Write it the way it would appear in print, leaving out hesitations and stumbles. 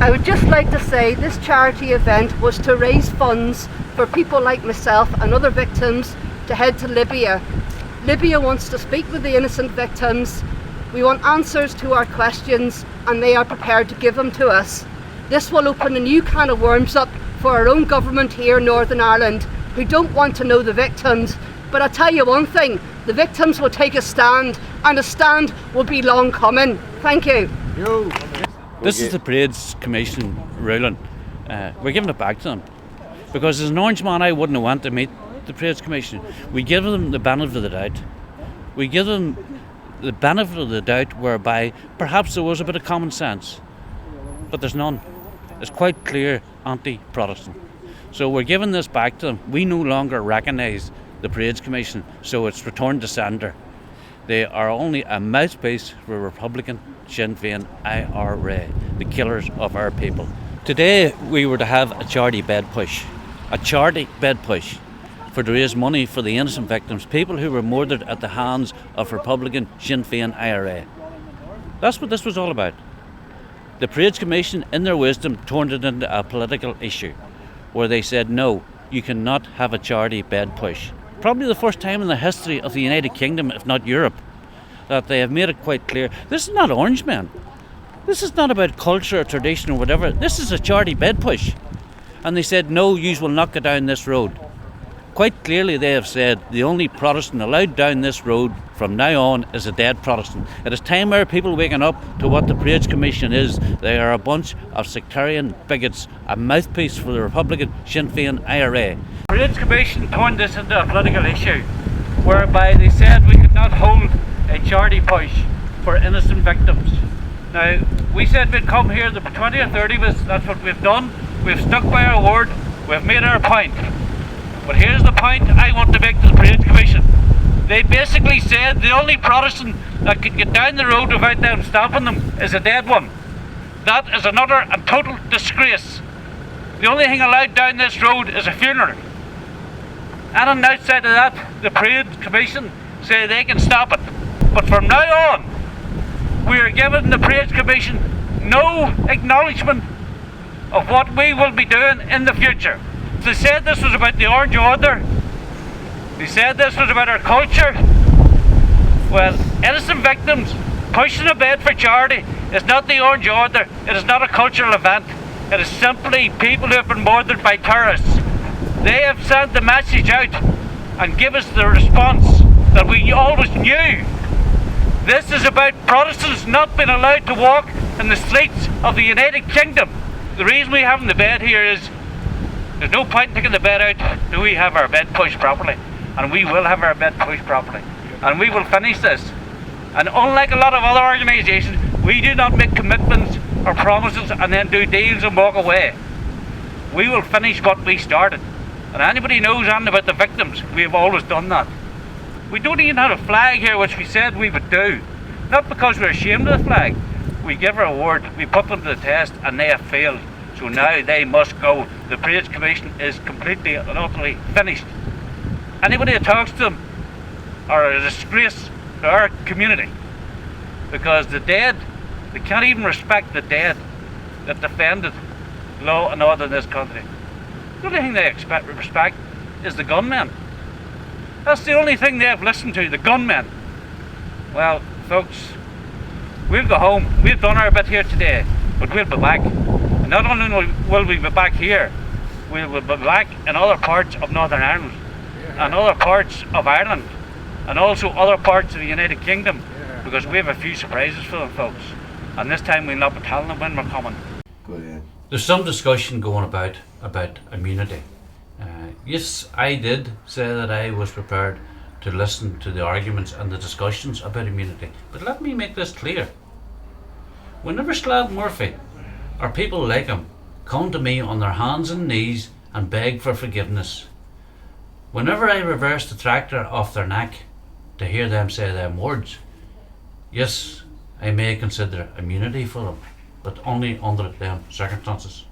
I would just like to say this charity event was to raise funds for people like myself and other victims to head to Libya. Libya wants to speak with the innocent victims. We want answers to our questions and they are prepared to give them to us. This will open a new can of worms up for our own government here in Northern Ireland, who don't want to know the victims. But I'll tell you one thing, the victims will take a stand, and a stand will be long coming. Thank you. This is the Parades Commission ruling. We're giving it back to them. Because as an Orange man, I wouldn't have wanted to meet the Parades Commission. We give them the benefit of the doubt. We give them the benefit of the doubt whereby perhaps there was a bit of common sense. But there's none. It's quite clear anti-Protestant. So we're giving this back to them. We no longer recognise the Parades Commission, so it's returned to sender. They are only a mouthpiece for Republican Sinn Féin IRA, the killers of our people. Today we were to have a charity bed push for to raise money for the innocent victims, people who were murdered at the hands of Republican Sinn Féin IRA. That's what this was all about. The Parades Commission, in their wisdom, turned it into a political issue where they said, no, you cannot have a charity bed push. Probably the first time in the history of the United Kingdom, if not Europe, that they have made it quite clear. This is not Orange Men. This is not about culture or tradition or whatever. This is a charity bed push. And they said, no, yous will not go down this road. Quite clearly they have said the only Protestant allowed down this road from now on is a dead Protestant. It is time our people waking up to what the Parades Commission is. They are a bunch of sectarian bigots, a mouthpiece for the Republican Sinn Féin IRA. The Parades Commission turned this into a political issue whereby they said we could not hold a charity push for innocent victims. Now, we said we'd come here, the 20 or 30 of us, that's what we've done. We've stuck by our word, we've made our point. But here's the point I want to make to the Parades Commission. They basically said the only Protestant that could get down the road without them stopping them is a dead one. That is another and total disgrace. The only thing allowed down this road is a funeral. And on the outside of that, the Parades Commission say they can stop it. But from now on, we are giving the Parades Commission no acknowledgement of what we will be doing in the future. They said this was about the Orange Order. They said this was about our culture. Well, innocent victims pushing a bed for charity is not the Orange Order. It is not a cultural event. It is simply people who have been murdered by terrorists. They have sent the message out and give us the response that we always knew. This is about Protestants not being allowed to walk in the streets of the United Kingdom. The reason we're having the bed here is there's no point in taking the bed out till we have our bed pushed properly. And we will have our bed pushed properly. And we will finish this. And unlike a lot of other organisations, we do not make commitments or promises and then do deals and walk away. We will finish what we started. And anybody knows anything about the victims, we have always done that. We don't even have a flag here, which we said we would do. Not because we're ashamed of the flag. We give our word, we put them to the test, and they have failed. So now they must go. The Parades Commission is completely and utterly finished. Anybody that talks to them are a disgrace to our community. Because the dead, they can't even respect the dead that defended law and order in this country. The only thing they respect is the gunmen. That's the only thing they've listened to, the gunmen. Well, folks, we'll go home. We've done our bit here today, but we'll be back. And not only will we be back here, we will be back in other parts of Northern Ireland, and other parts of Ireland, and also other parts of the United Kingdom, because we have a few surprises for them, folks. And this time we'll not be telling them when we're coming. Go ahead. There's some discussion going about immunity. Yes, I did say that I was prepared to listen to the arguments and the discussions about immunity. But let me make this clear. Whenever Slab Murphy or people like him come to me on their hands and knees and beg for forgiveness, whenever I reverse the tractor off their neck to hear them say them words, yes, I may consider immunity for them, but only under them circumstances.